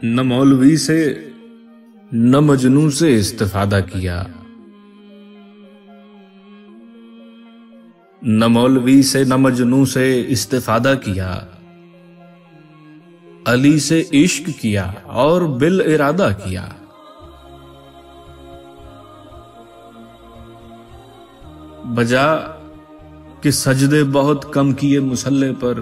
न मौलवी से न मजनू से इस्तिफादा किया, न मौलवी से न मजनू से इस्तिफादा किया, अली से इश्क किया और बिल इरादा किया। बजा कि सजदे बहुत कम किए मुसल्ले पर,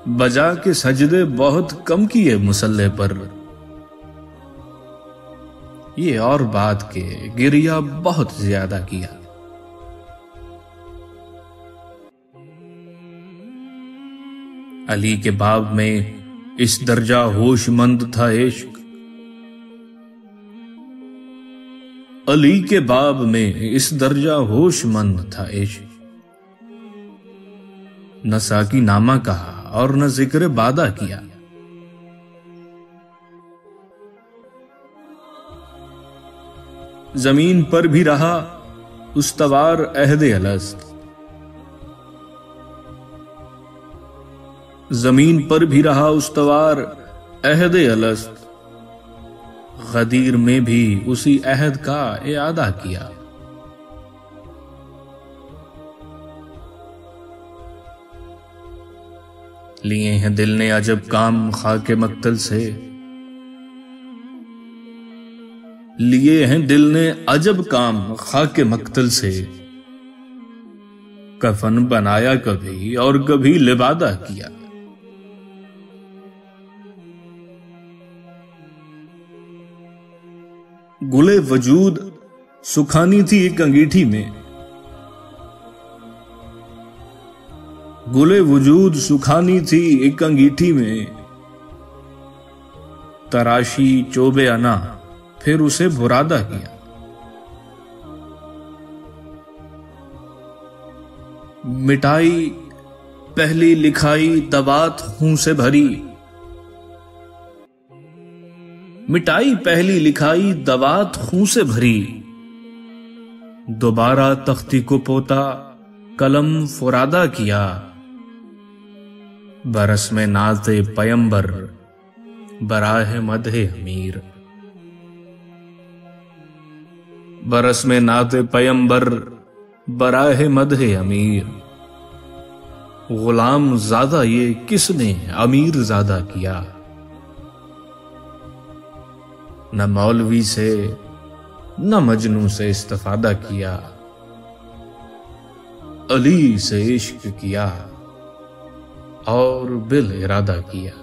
बजा के सजदे बहुत कम किए मुसल्ले पर, ये और बात के गिरिया बहुत ज्यादा किया। अली के बाब में इस दर्जा होशमंद था इश्क, अली के बाब में इस दर्जा होशमंद था इश्क। न साकी नामा कहा और न जिक्र बादा किया। जमीन पर भी रहा उस्तवार अहदे अलस्त, जमीन पर भी रहा उस्तवार अहदे अलस्त, गदीर में भी उसी अहद का इआदा किया। लिए हैं दिल ने अजब काम खाके मक्तल से, लिए हैं दिल ने अजब काम खाके मक्तल से, कफन बनाया कभी और कभी लिबादा किया। गुले वजूद सुखानी थी एक अंगीठी में, गुले वजूद सुखानी थी एक अंगीठी में, तराशी चोबे अना फिर उसे बुरादा किया। मिटाई पहली लिखाई दबात हूं से भरी, मिटाई पहली लिखाई दबात हूं से भरी, दोबारा तख्ती को पोता कलम फुरादा किया। बरस में नाज़े पयंबर बराह मदहे अमीर, बरस में नाज़े पयंबर बराह मदहे अमीर, गुलाम ज्यादा ये किसने अमीर ज्यादा किया। न मौलवी से न मजनू से इस्तिफादा किया, अली से इश्क किया और बिल इरादा किया।